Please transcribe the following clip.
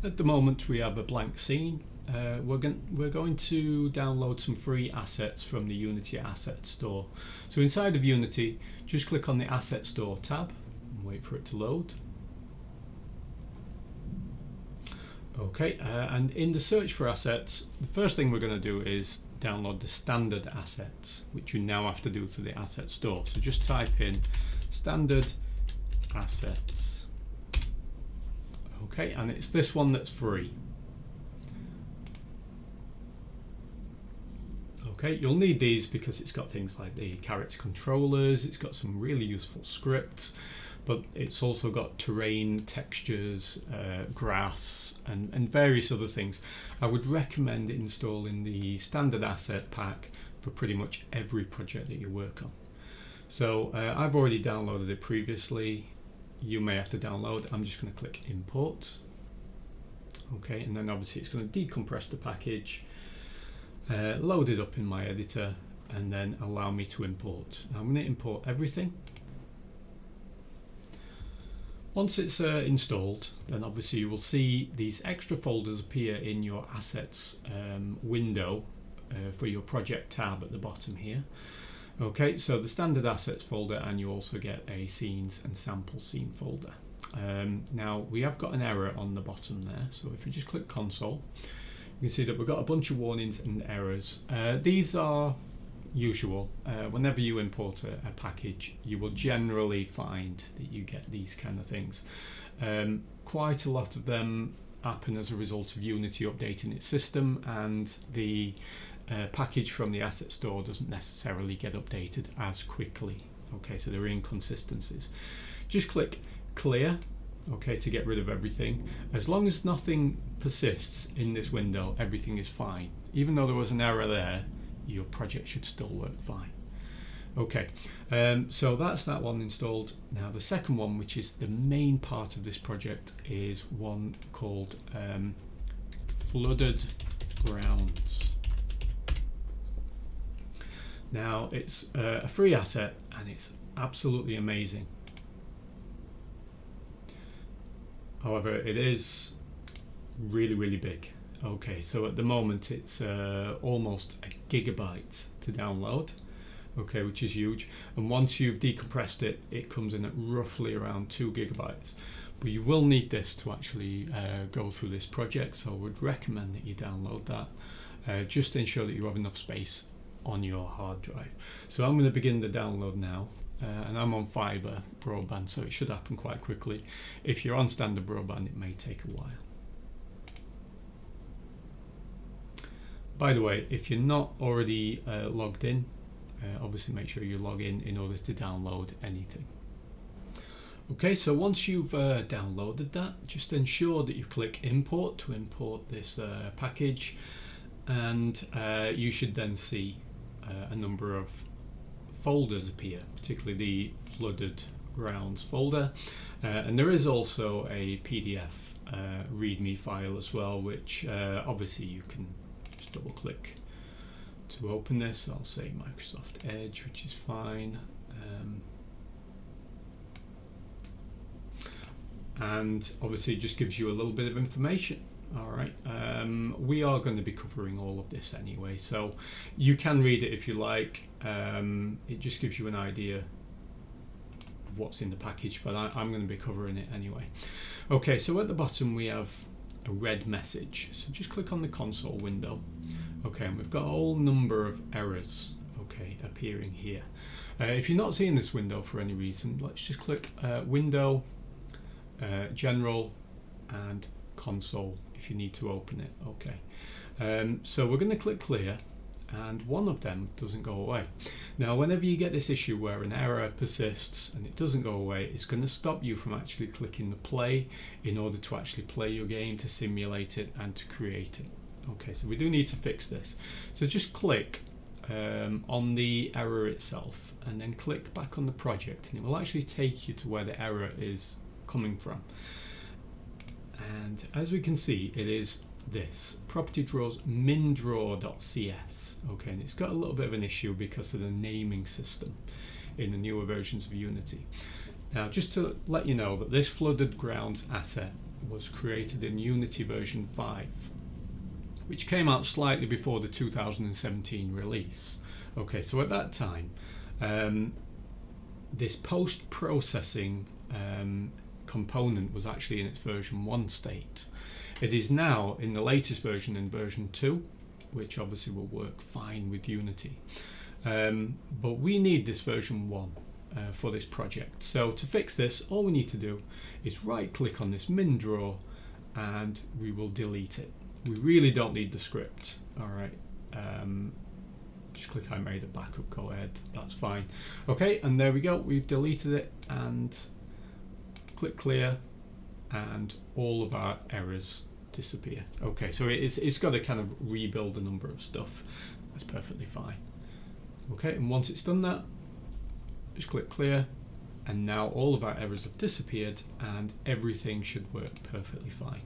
At the moment we have a blank scene. We're going to download some free assets from the Unity Asset Store. So inside of Unity, just click on the Asset Store tab and wait for it to load. Okay, and in the search for assets, the first thing we're going to do is download the standard assets, which you now have to do through the Asset Store. So just type in standard assets. Okay, and it's this one that's free. Okay, you'll need these because it's got things like the character controllers, it's got some really useful scripts, but it's also got terrain, textures, grass, and various other things. I would recommend installing the standard asset pack for pretty much every project that you work on. So I've already downloaded it previously. You may have to download. I'm just going to click import. Okay, and then obviously it's going to decompress the package, load it up in my editor, and then allow me to import. I'm going to import everything. Once it's installed, then obviously you will see these extra folders appear in your assets window for your project tab at the bottom here. Okay, so the standard assets folder, and you also get a scenes and sample scene folder. Now we have got an error on the bottom there, so if we just click console, you can see that we've got a bunch of warnings and errors. These are usual. Whenever you import a package, you will generally find that you get these kind of things. Quite a lot of them happen as a result of Unity updating its system, and the package from the asset store doesn't necessarily get updated as quickly. Okay, so there are inconsistencies. Just click clear, okay, to get rid of everything. As long as nothing persists in this window, everything is fine. Even though there was an error there, your project should still work fine. Okay, so that's that one installed. Now the second one, which is the main part of this project, is one called Flooded Grounds. Now it's a free asset and it's absolutely amazing. However, it is really big. Okay, so at the moment it's almost a gigabyte to download, okay, which is huge. And once you've decompressed it, it comes in at roughly around 2 gigabytes. But you will need this to actually go through this project, so I would recommend that you download that, just to ensure that you have enough space on your hard drive. So I'm going to begin the download now. And I'm on fiber broadband, so it should happen quite quickly. If you're on standard broadband, it may take a while. By the way, if you're not already logged in, obviously make sure you log in order to download anything. Okay, so once you've downloaded that, just ensure that you click import to import this package, and you should then see a number of folders appear, particularly the Flooded Grounds folder, and there is also a PDF README file as well, which obviously you can just double click to open this. I'll say Microsoft Edge, which is fine, and obviously it just gives you a little bit of information. Alright, we are going to be covering all of this anyway, so you can read it if you like. It just gives you an idea of what's in the package, but I'm going to be covering it anyway. Okay, so at the bottom we have a red message, so just click on the console window. Okay, and we've got a whole number of errors, okay, appearing here. If you're not seeing this window for any reason, let's just click Window, General, and Console if you need to open it. Okay, so we're going to click clear, and one of them doesn't go away. Now whenever you get this issue where an error persists and it doesn't go away, it's going to stop you from actually clicking the play in order to actually play your game, to simulate it and to create it. Okay, so we do need to fix this. So just click on the error itself and then click back on the project, and it will actually take you to where the error is coming from. And as we can see, it is this property draws mindraw.cs. Okay, and it's got a little bit of an issue because of the naming system in the newer versions of Unity. Now, just to let you know that this Flooded Grounds asset was created in Unity version 5, which came out slightly before the 2017 release. Okay, so at that time, this post-processing component was actually in its version 1 state. It is now in the latest version, in version 2, which obviously will work fine with Unity. But we need this version 1 for this project. So to fix this, all we need to do is right-click on this min draw and we will delete it. We really don't need the script. All right. Just click I made a backup, go ahead, that's fine. Okay, and there we go, we've deleted it, and click clear and all of our errors disappear. Okay, so it's got to kind of rebuild a number of stuff. That's perfectly fine. Okay, and once it's done that, just click clear, and now all of our errors have disappeared and everything should work perfectly fine.